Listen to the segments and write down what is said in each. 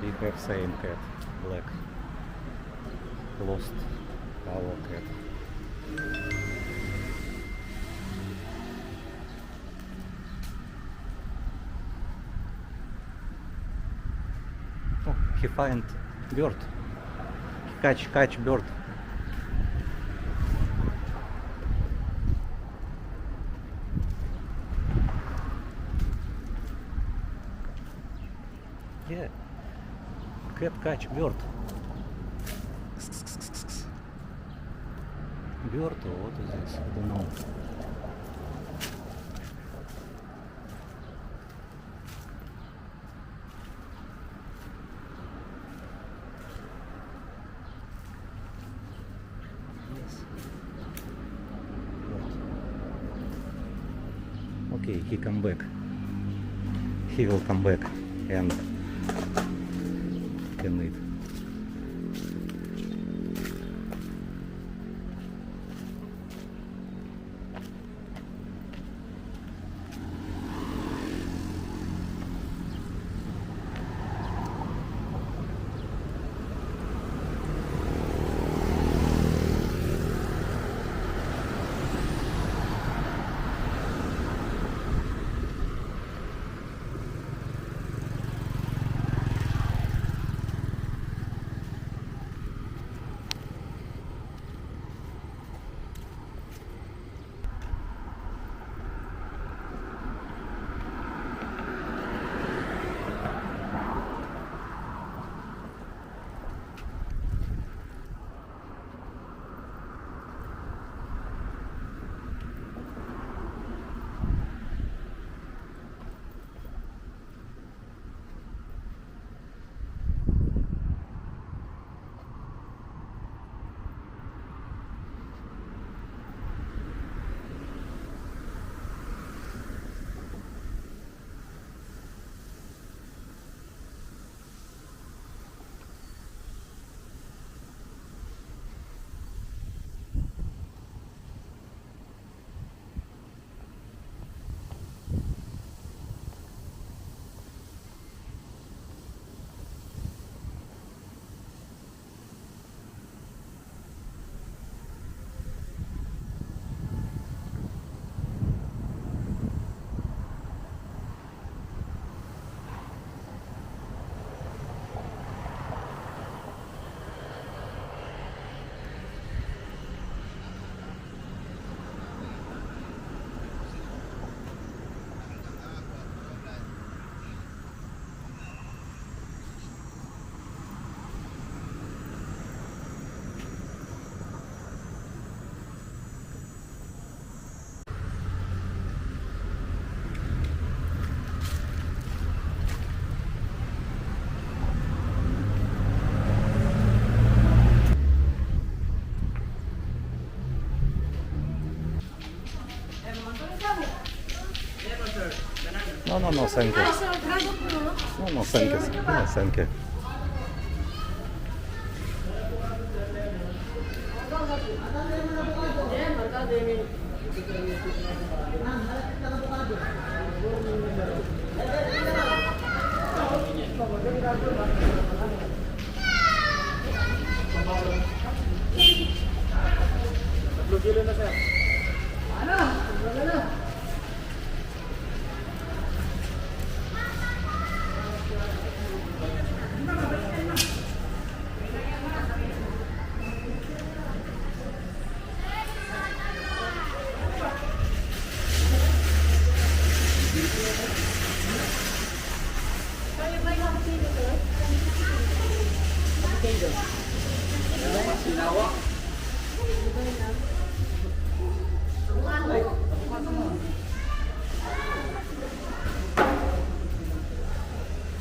We have same cat, black. Lost our cat. Oh, he find bird. He catch bird. Yeah, cat catch bird. Bird, what is this? I don't know. Yes. Bird. Okay, he come back. He will come back and can eat. No, thank you. No, thank you. No, thank you.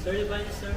Sir, you buy this, sir?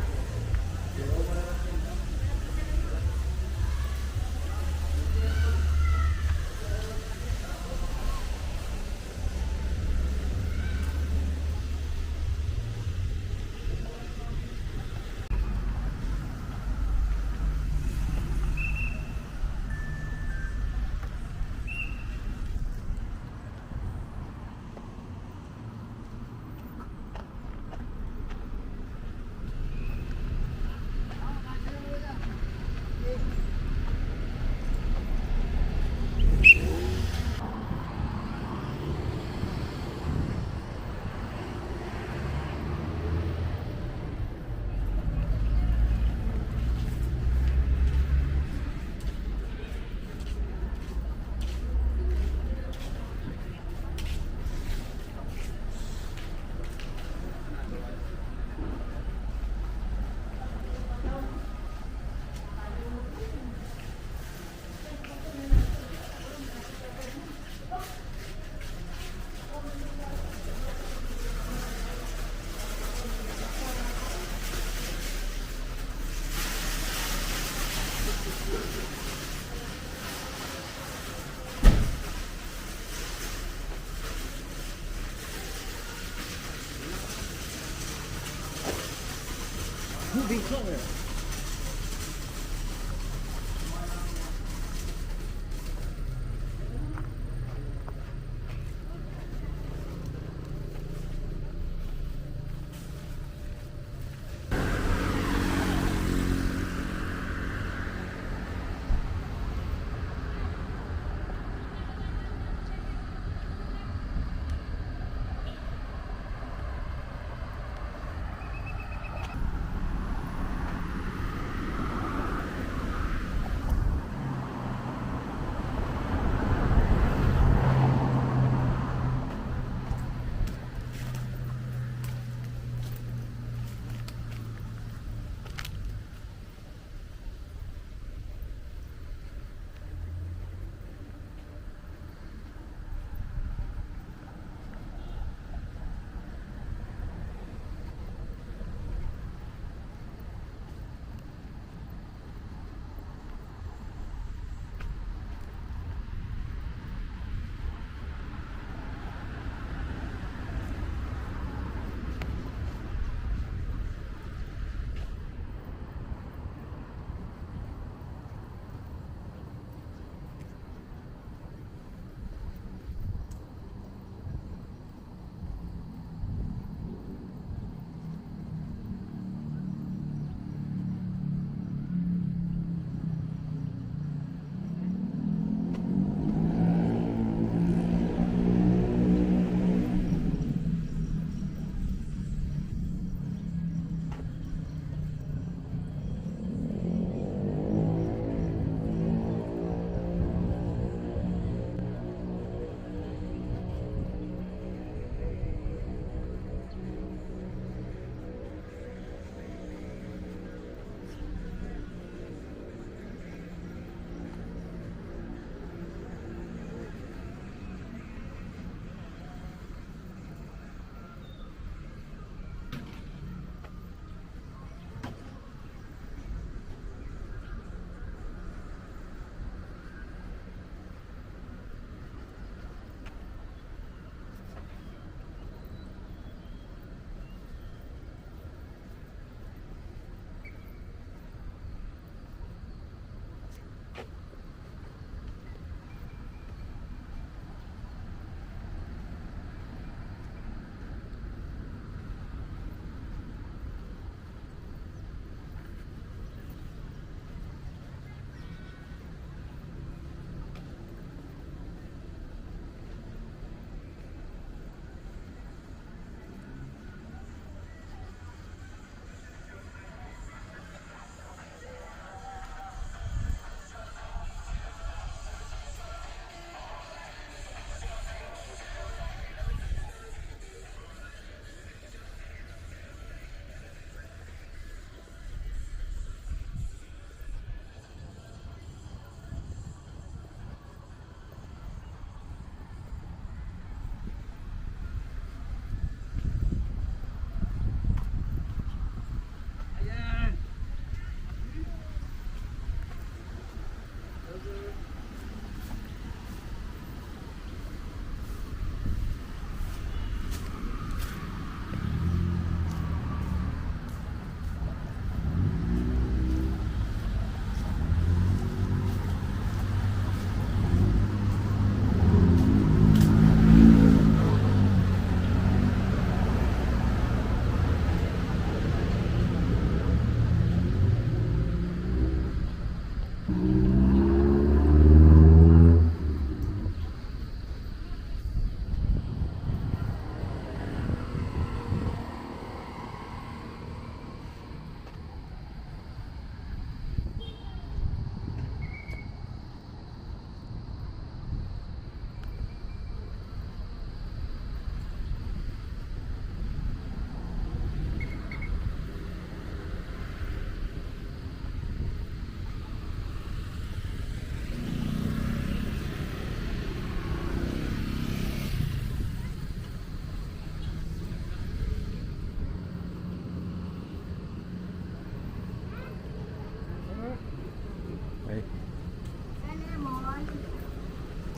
Big color.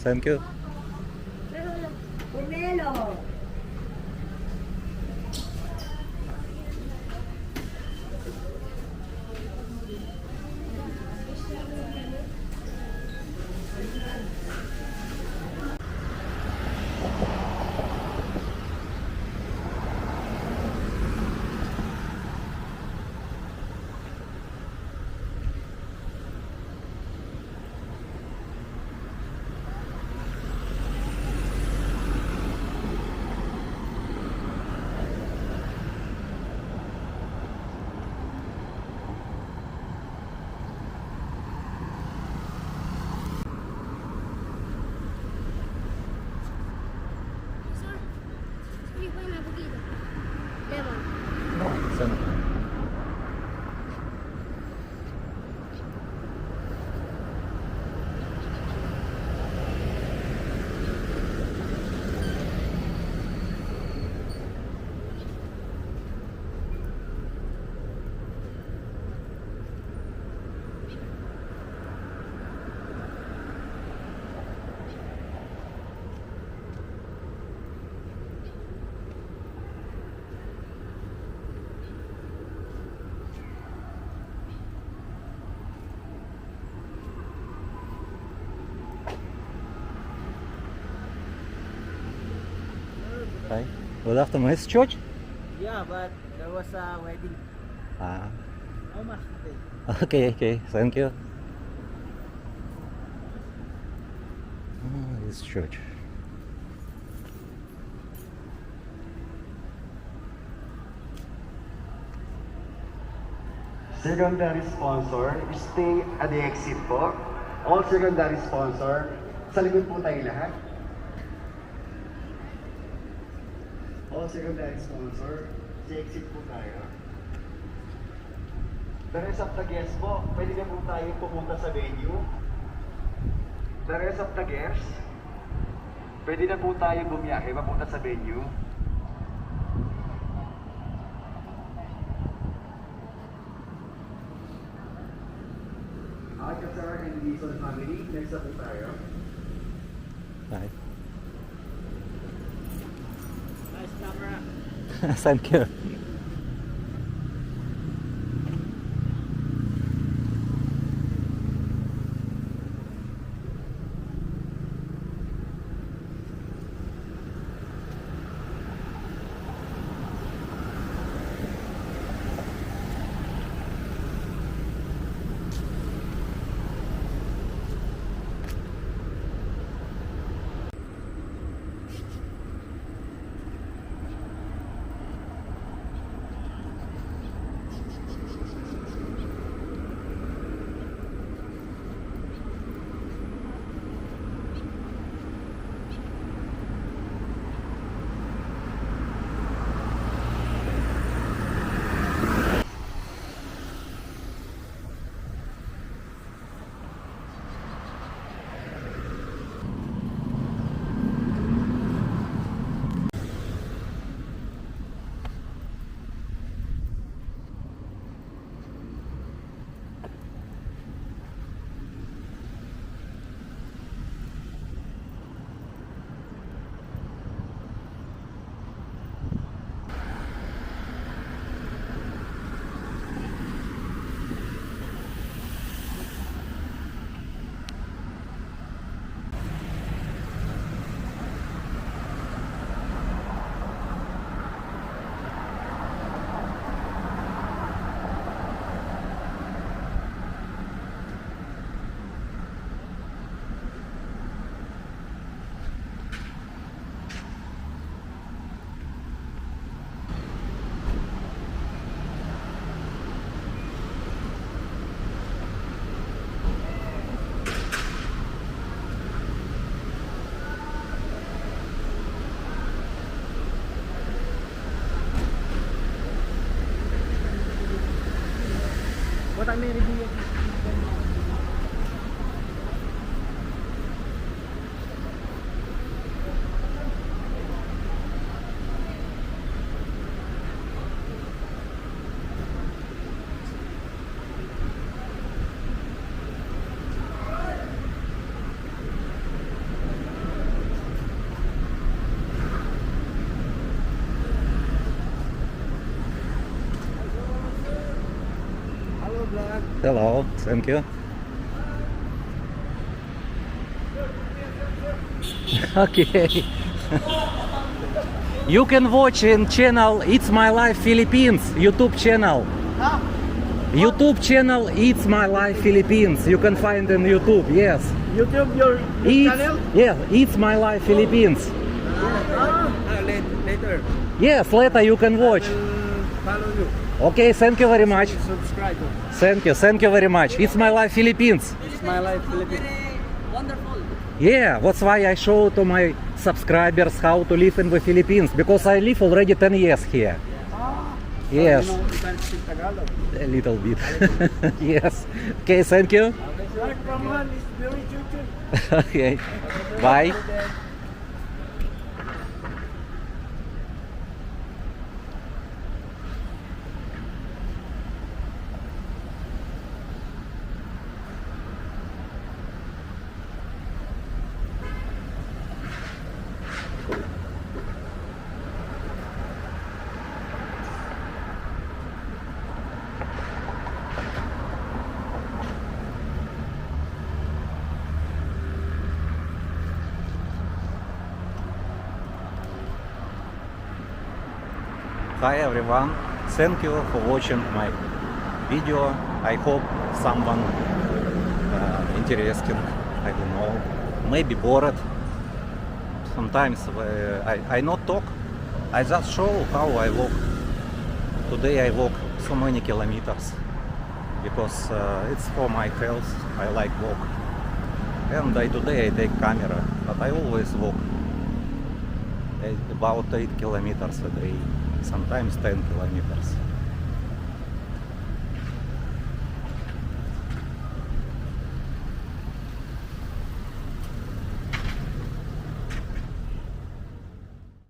Thank you. Pomelo. Good afternoon. It's church? Yeah, but there was a wedding. Ah, How much today? okay, okay. Thank you. Oh, it's church. Secondary sponsor, stay at the exit po. All secondary sponsor, sa likod po tayo lahat. All secondary sponsor, sa exit po tayo. The rest of the guests po, pwede na po tayo pumunta sa venue. The rest of the guests, pwede na po tayo bumiyahe, mapunta sa venue. Hi, sir, and the Dizon family. Next up po tayo. Hi. Nice camera. Thank you. What I may review. Hello, vlog. Hello. Thank you. Okay. You can watch in channel It's My Life Philippines YouTube channel. Huh? YouTube channel It's My Life Philippines. You can find in YouTube. Yes. YouTube, your It's, channel? yeah, It's My Life Philippines. Later. Yes, later you can watch. Follow you. Okay, thank you very much. Subscribe. Thank you very much. It's My Life Philippines. It's my life, Philippines. Wonderful. Yeah, that's why I show to my subscribers how to live in the Philippines, because I live already 10 years here. Yes, You know, you can speak Tagalog. a little bit. Yes. Okay, thank you. Like from one is very YouTube. Okay, bye. Hi everyone, thank you for watching my video. I hope someone interesting, I don't know, maybe bored. Sometimes I not talk, I just show how I walk. Today I walk so many kilometers because it's for my health. I like walk. And today I take camera, but I always walk about 8 kilometers a day, sometimes 10 kilometers.